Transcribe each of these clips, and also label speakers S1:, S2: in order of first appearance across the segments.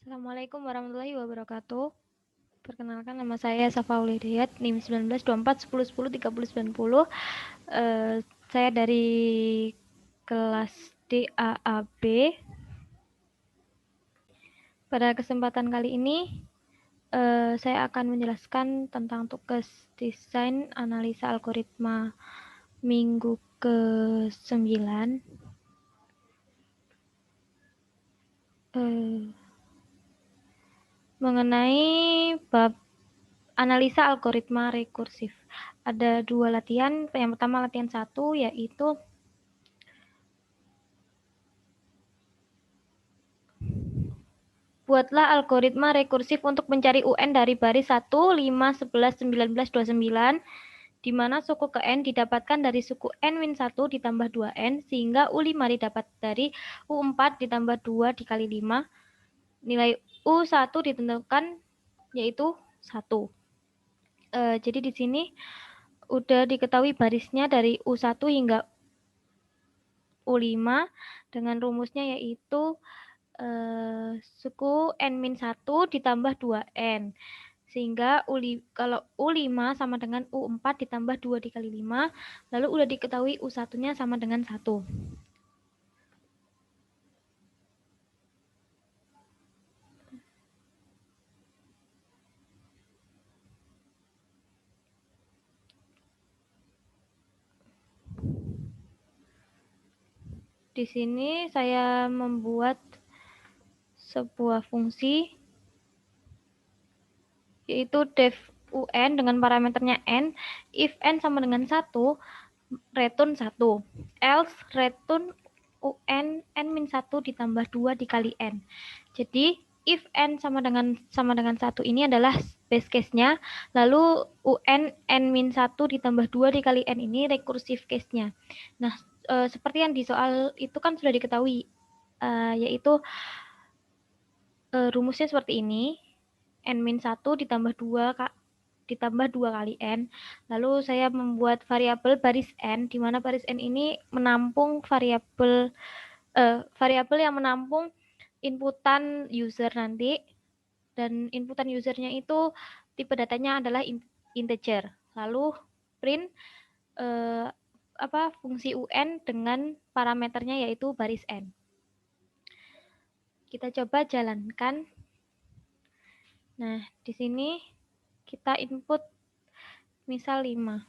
S1: Assalamualaikum warahmatullahi wabarakatuh. Perkenalkan, nama saya Safaul Hidayat, NIM 192410103090. Saya dari kelas DAAB. Pada kesempatan kali ini saya akan menjelaskan tentang tugas desain analisa algoritma minggu ke-9. Mengenai bab analisa algoritma rekursif. Ada 2 latihan. Yang pertama latihan 1 yaitu buatlah algoritma rekursif untuk mencari UN dari baris 1, 5, 11, 19, 29, di mana suku ke N didapatkan dari suku N-1 ditambah 2N, sehingga U5 didapat dari U4 ditambah 2 dikali 5. Nilai U1 ditentukan yaitu 1. Jadi di sini udah diketahui barisnya dari U1 hingga U5 dengan rumusnya yaitu suku N-1 ditambah 2N. Sehingga kalau U5 sama dengan U4 ditambah 2 dikali 5, lalu udah diketahui U1-nya sama dengan 1. Di sini saya membuat sebuah fungsi yaitu def UN dengan parameternya N. If N sama dengan 1, return 1. Else return UN N-1 ditambah 2 dikali N. Jadi if N sama dengan 1 ini adalah base case-nya, lalu UN N-1 ditambah 2 dikali N ini rekursif case-nya. Nah, seperti yang di soal itu kan sudah diketahui, yaitu rumusnya seperti ini, N-1 ditambah 2 kali N. Lalu saya membuat variabel baris N, di mana baris N ini menampung variabel yang menampung inputan user nanti, dan inputan usernya itu tipe datanya adalah integer. Lalu print fungsi UN dengan parameternya yaitu baris N. Kita coba jalankan. Nah, di sini kita input misal 5.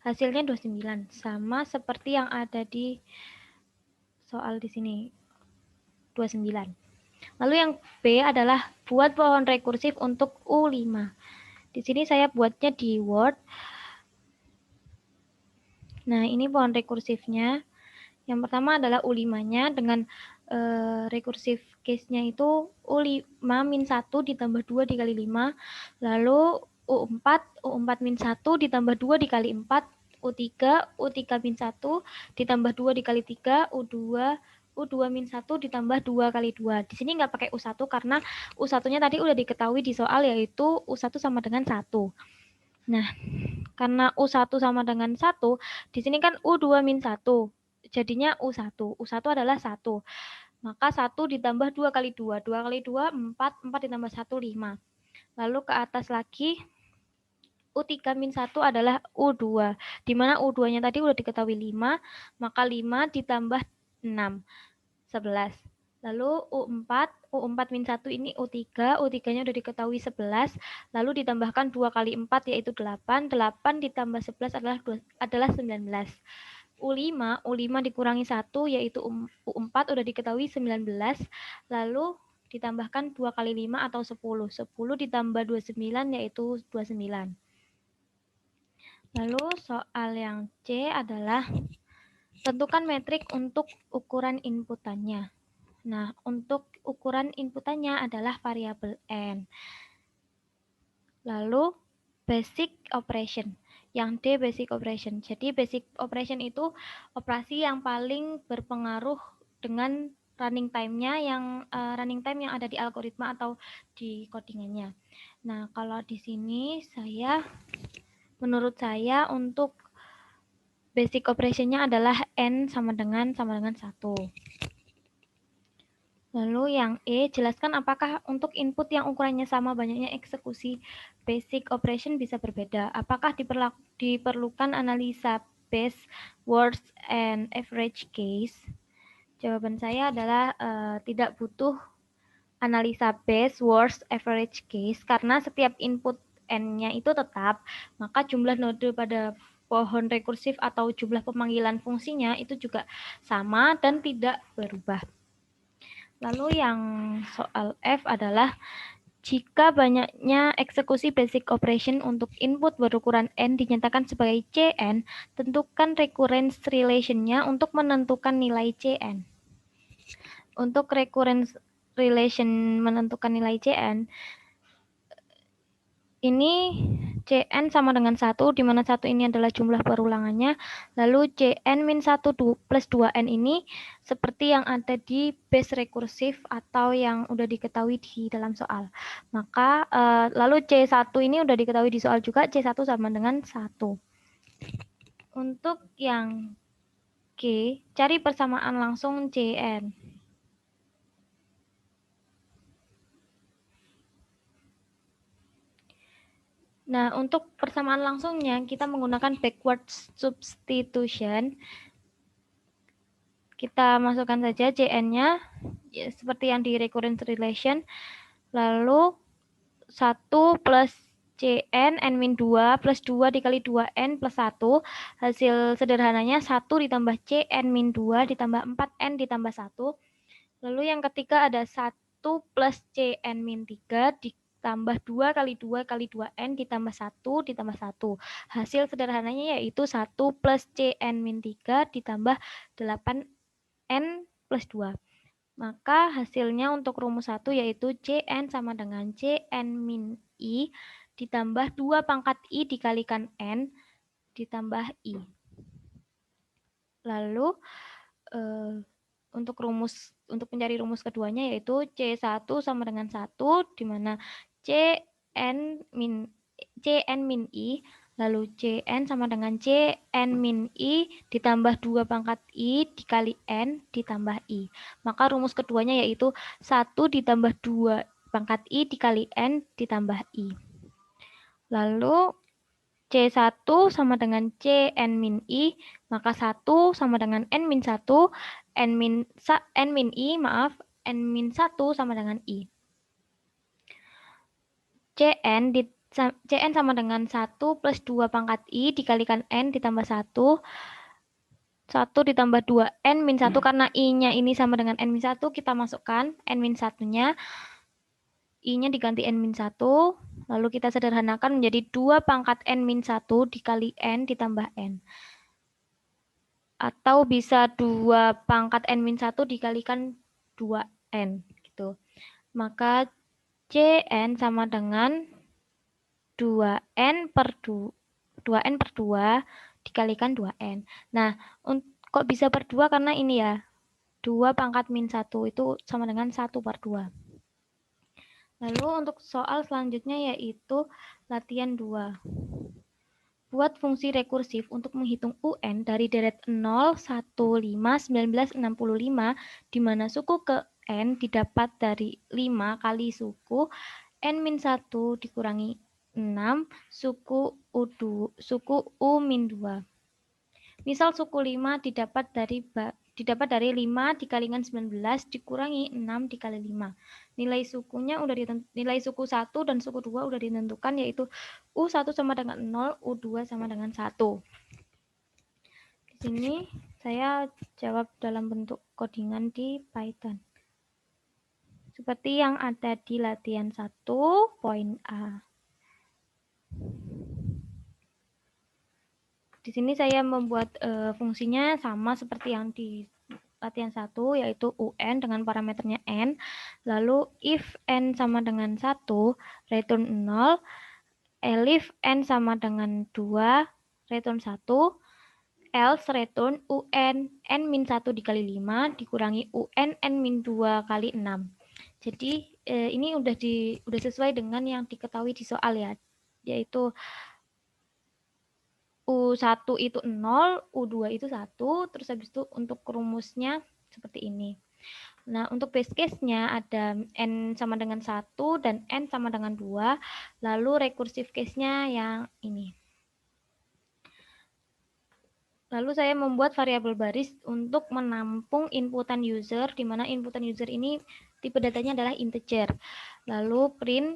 S1: Hasilnya 29, sama seperti yang ada di soal di sini. 29. Lalu yang B adalah buat pohon rekursif untuk U5. Di sini saya buatnya di Word. Nah, ini pohon rekursifnya. Yang pertama adalah U5-nya dengan rekursif case-nya itu U5 min 1 ditambah 2 dikali 5. Lalu U4 min 1 ditambah 2 dikali 4. U3 min 1 ditambah 2 dikali 3. U2 min 1 ditambah 2 kali 2. Di sini nggak pakai U1 karena U1-nya tadi udah diketahui di soal, yaitu U1 sama dengan 1. Nah, karena U1 sama dengan 1, di sini kan U2 min 1. Jadinya U1. U1 adalah 1. Maka 1 ditambah 2 kali 2. 2 kali 2, 4. 4 ditambah 1, 5. Lalu ke atas lagi, U3 min 1 adalah U2. Di mana U2-nya tadi udah diketahui 5. Maka 5 ditambah 6, 11. Lalu U4 min 1 ini U3. U3-nya udah diketahui 11. Lalu ditambahkan 2 kali 4 yaitu 8. 8 ditambah 11 adalah 19. U5 dikurangi 1 yaitu U4 udah diketahui 19. Lalu ditambahkan 2 kali 5 atau 10. 10 ditambah 29 yaitu 29. Lalu soal yang C adalah tentukan metrik untuk ukuran inputannya. Nah, untuk ukuran inputannya adalah variabel N. Lalu basic operation. Yang D basic operation. Jadi basic operation itu operasi yang paling berpengaruh dengan running time-nya yang ada di algoritma atau di codingannya. Nah, kalau di sini menurut saya untuk basic operation-nya adalah N sama dengan 1. Lalu yang E, jelaskan apakah untuk input yang ukurannya sama banyaknya eksekusi basic operation bisa berbeda. Apakah diperlukan analisa base, worst, and average case? Jawaban saya adalah tidak butuh analisa base, worst, average case karena setiap input N-nya itu tetap, maka jumlah node pada pohon rekursif atau jumlah pemanggilan fungsinya itu juga sama dan tidak berubah. Lalu yang soal F adalah jika banyaknya eksekusi basic operation untuk input berukuran N dinyatakan sebagai Cn, tentukan recurrence relation-nya untuk menentukan nilai Cn. Untuk recurrence relation menentukan nilai Cn, ini Cn sama dengan 1, di mana 1 ini adalah jumlah perulangannya. Lalu Cn min 1 plus 2n ini seperti yang ada di base rekursif atau yang udah diketahui di dalam soal. Maka lalu C1 ini udah diketahui di soal juga, C1 sama dengan 1. Untuk yang G, cari persamaan langsung Cn. Nah, untuk persamaan langsungnya, kita menggunakan backward substitution. Kita masukkan saja Cn-nya, ya, seperti yang di recurrence relation. Lalu 1 plus Cn, n-2 plus 2 dikali 2n plus 1. Hasil sederhananya 1 ditambah Cn-2 ditambah 4n ditambah 1. Lalu yang ketiga ada 1 plus Cn-3 ditambah 2 kali 2 kali 2n ditambah 1 ditambah 1. Hasil sederhananya yaitu 1 plus Cn-3 ditambah 8n plus 2. Maka hasilnya untuk rumus 1 yaitu Cn sama dengan Cn min I ditambah 2 pangkat I dikalikan N ditambah I. Lalu untuk mencari rumus keduanya yaitu C1 sama dengan 1, di mana Cn min I, lalu Cn sama dengan Cn min I ditambah 2 pangkat I dikali N ditambah I. Maka rumus keduanya yaitu 1 ditambah 2 pangkat I dikali N ditambah I. Lalu C1 sama dengan Cn min I, maka 1 sama dengan N min 1, N min I, N min 1 sama dengan I. Cn sama dengan 1 plus 2 pangkat I dikalikan N ditambah 1, 1 ditambah 2 N min 1, karena I-nya ini sama dengan N min 1, kita masukkan N min 1-nya, I-nya diganti N min 1, lalu kita sederhanakan menjadi 2 pangkat N min 1 dikali N ditambah N. Atau bisa 2 pangkat N min 1 dikalikan 2N. Gitu. Maka Cn sama dengan 2N per 2 dikalikan 2N. Nah, kok bisa per 2? Karena ini ya, 2 pangkat min 1 itu sama dengan 1 per 2. Lalu untuk soal selanjutnya yaitu latihan 2. Buat fungsi rekursif untuk menghitung UN dari deret 0, 1, 5, 19, 65, di mana suku ke N didapat dari 5 kali suku N-1 dikurangi 6, suku U-2. Misal suku 5 didapat dari 5 dikalikan 19 dikurangi 6 dikali 5. Nilai suku 1 dan suku 2 udah ditentukan, yaitu U1 sama dengan 0, U2 sama dengan 1. Di sini saya jawab dalam bentuk codingan di Python. Seperti yang ada di latihan 1, poin A. Di sini saya membuat fungsinya sama seperti yang di latihan 1, yaitu UN dengan parameternya N. Lalu if N sama dengan 1, return 0. Elif N sama dengan 2, return 1. Else return UN N-1 dikali 5 dikurangi UN N-2 kali 6. Jadi ini udah sesuai dengan yang diketahui di soal ya, yaitu U1 itu 0, U2 itu 1, terus habis itu untuk rumusnya seperti ini. Nah, untuk base case-nya ada N sama dengan 1 dan N sama dengan 2. Lalu recursive case-nya yang ini. Lalu saya membuat variabel baris untuk menampung inputan user, di mana inputan user ini tipe datanya adalah integer. Lalu print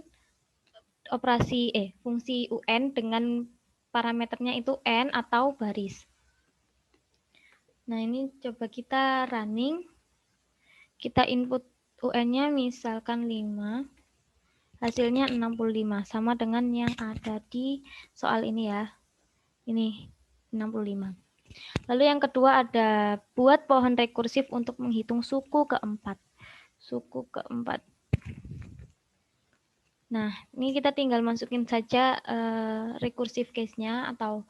S1: fungsi UN dengan parameternya itu N atau baris. Nah, ini coba kita running. Kita input UN-nya misalkan 5. Hasilnya 65, sama dengan yang ada di soal ini ya. Ini 65. Lalu yang kedua ada buat pohon rekursif untuk menghitung suku keempat. Suku keempat. Nah, ini kita tinggal masukin saja rekursif case-nya atau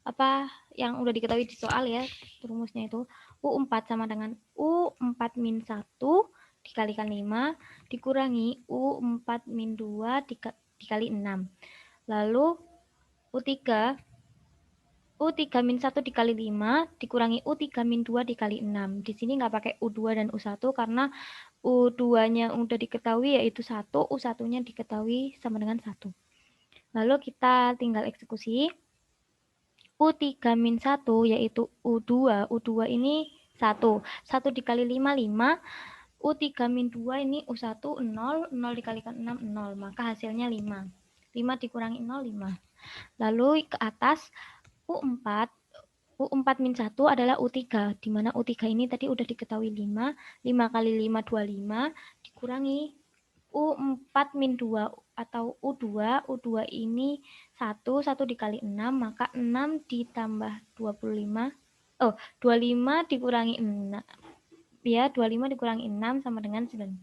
S1: apa yang udah diketahui di soal ya, rumusnya itu U4 sama dengan U4 min 1 dikalikan 5 dikurangi U4 min 2 dikali 6. Lalu U3 min 1 dikali 5 dikurangi U3 min 2 dikali 6. Di sini nggak pakai U2 dan U1 karena U2-nya udah diketahui yaitu 1, U1-nya diketahui sama dengan 1. Lalu kita tinggal eksekusi. U3 min 1 yaitu U2. U2 ini 1. 1 dikali 5, 5. U3 min 2 ini U1, 0. 0 dikalikan 6, 0. Maka hasilnya 5. 5 dikurangi 0, 5. Lalu ke atas U4. U4 min 1 adalah U3. Di mana U3 ini tadi udah diketahui 5. 5 kali 5, 25. Dikurangi U4 min 2 atau U2. U2 ini 1 dikali 6, maka 6 ditambah 25. 25 dikurangi 6. Ya, 25 dikurangi 6 sama dengan 19.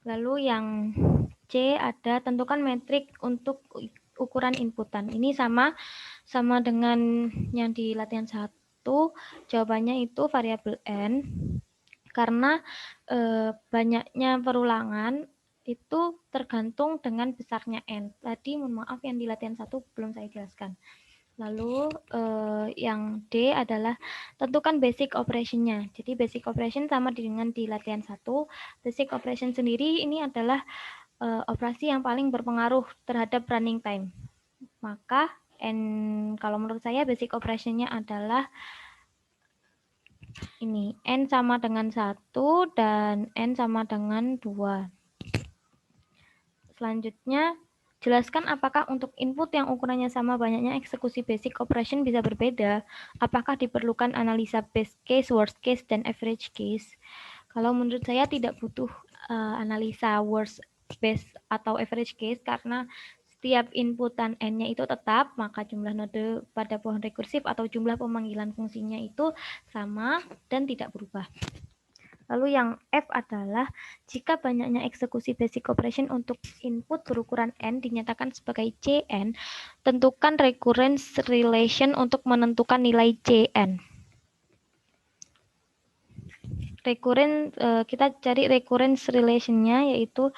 S1: Lalu yang C ada tentukan metrik untuk ukuran inputan. Ini sama dengan yang di latihan 1. Jawabannya itu variabel N. Karena banyaknya perulangan itu tergantung dengan besarnya N. Tadi mohon maaf yang di latihan 1 belum saya jelaskan. Lalu yang D adalah tentukan basic operation-nya. Jadi basic operation sama dengan di latihan 1. Basic operation sendiri ini adalah operasi yang paling berpengaruh terhadap running time. Maka N, kalau menurut saya basic operation-nya adalah ini, N sama dengan 1 dan N sama dengan 2. Selanjutnya, jelaskan apakah untuk input yang ukurannya sama banyaknya eksekusi basic operation bisa berbeda. Apakah diperlukan analisa best case, worst case, dan average case? Kalau menurut saya tidak butuh analisa worst, best, atau average case karena setiap inputan N-nya itu tetap, maka jumlah node pada pohon rekursif atau jumlah pemanggilan fungsinya itu sama dan tidak berubah. Lalu yang F adalah jika banyaknya eksekusi basic operation untuk input berukuran N dinyatakan sebagai Cn, tentukan recurrence relation untuk menentukan nilai Cn. Kita cari recurrence relation-nya yaitu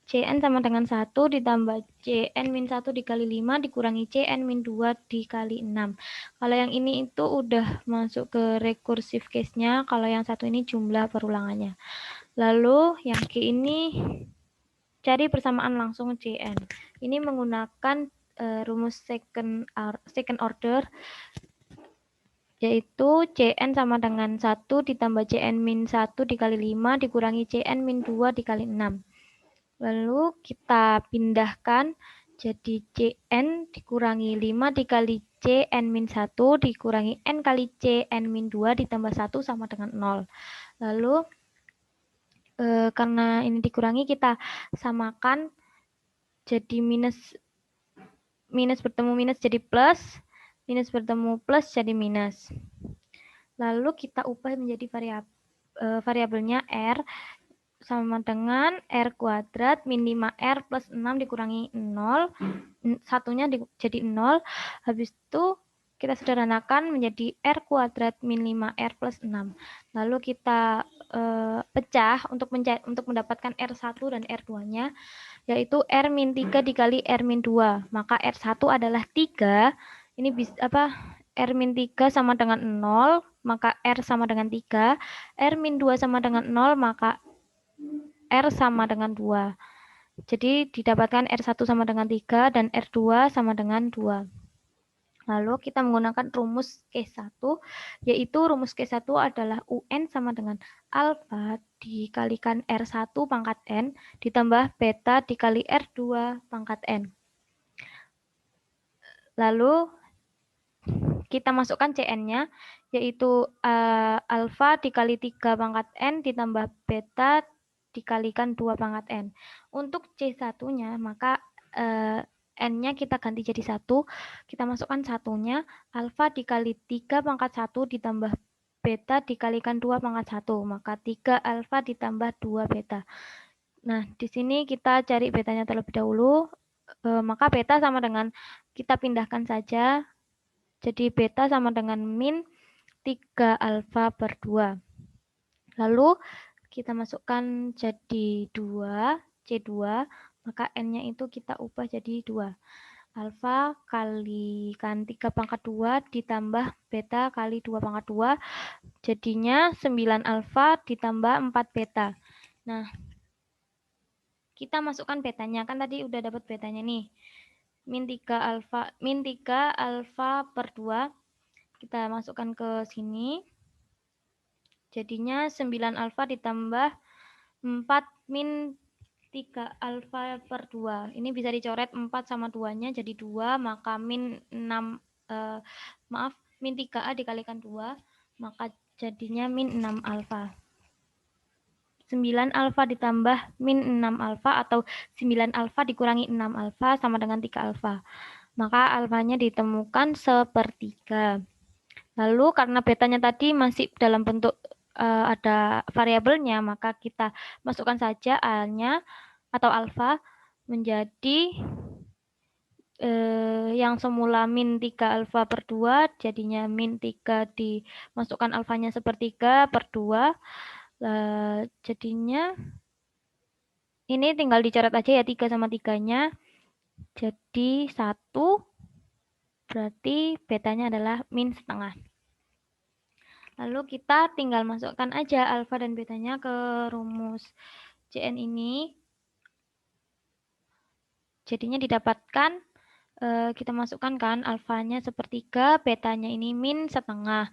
S1: Cn sama dengan 1 ditambah Cn min 1 dikali 5 dikurangi Cn min 2 dikali 6. Kalau yang ini itu udah masuk ke recursive case-nya, kalau yang satu ini jumlah perulangannya. Lalu yang G ini cari persamaan langsung Cn. Ini menggunakan rumus second order, yaitu Cn sama dengan 1 ditambah Cn min 1 dikali 5 dikurangi Cn min 2 dikali 6. Lalu kita pindahkan jadi Cn dikurangi 5 dikali Cn min 1 dikurangi N kali Cn min 2 ditambah 1 sama dengan 0. Lalu karena ini dikurangi kita samakan jadi minus bertemu minus jadi plus, minus bertemu plus jadi minus. Lalu kita ubah menjadi variabelnya R sama dengan R kuadrat min 5R plus 6 dikurangi 0. Satunya jadi 0. Habis itu kita sederhanakan menjadi R kuadrat min 5R plus 6. Lalu kita pecah untuk mendapatkan R1 dan R2-nya, yaitu R min 3 dikali R min 2. Maka R1 adalah 3. Ini R min 3 sama dengan 0. maka R sama dengan 3. R min 2 sama dengan 0, maka R sama dengan 2. Jadi didapatkan R1 sama dengan 3 dan R2 sama dengan 2. Lalu kita menggunakan rumus case 1, yaitu rumus case 1 adalah UN sama dengan alfa dikalikan R1 pangkat N ditambah beta dikali R2 pangkat N. Lalu kita masukkan CN-nya, yaitu alfa dikali 3 pangkat N ditambah beta dikalikan 2 pangkat N. Untuk C1-nya, maka N-nya kita ganti jadi 1. Kita masukkan 1-nya, alfa dikali 3 pangkat 1 ditambah beta dikalikan 2 pangkat 1. Maka 3 alfa ditambah 2 beta. Nah, di sini kita cari betanya terlebih dahulu. Maka beta sama dengan, kita pindahkan saja. Jadi beta sama dengan min 3 alfa per 2. Lalu kita masukkan jadi 2, C2, maka N-nya itu kita ubah jadi 2. Alfa kalikan 3 pangkat 2 ditambah beta kali 2 pangkat 2, jadinya 9 alfa ditambah 4 beta. Nah, kita masukkan betanya, kan tadi udah dapat betanya nih. Min 3 alfa per 2. Kita masukkan ke sini. Jadinya 9 alfa ditambah 4 min 3 alfa per 2. Ini bisa dicoret 4 sama 2-nya jadi 2, maka min 6 min 3A dikalikan 2, maka jadinya min 6 alfa. 9 alfa ditambah min 6 alfa atau 9 alfa dikurangi 6 alfa sama dengan 3 alfa. Maka alfanya ditemukan sepertiga. Lalu karena betanya tadi masih dalam bentuk ada variabelnya, maka kita masukkan saja A-nya atau alfa menjadi yang semula min 3 alfa per 2, jadinya min 3 dimasukkan alfanya sepertiga per 2. Jadinya ini tinggal dicoret aja ya 3 sama 3-nya. Jadi 1, berarti betanya adalah min setengah. Lalu kita tinggal masukkan aja alfa dan betanya ke rumus CN ini. Jadinya didapatkan, kita masukkan kan alfanya sepertiga, betanya ini min setengah.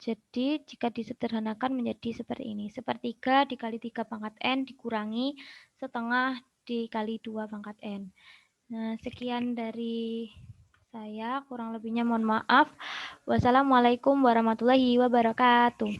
S1: Jadi jika disederhanakan menjadi seperti ini. Sepertiga dikali 3 pangkat N dikurangi setengah dikali 2 pangkat N. Nah, sekian dari saya, kurang lebihnya mohon maaf. Wassalamualaikum warahmatullahi wabarakatuh.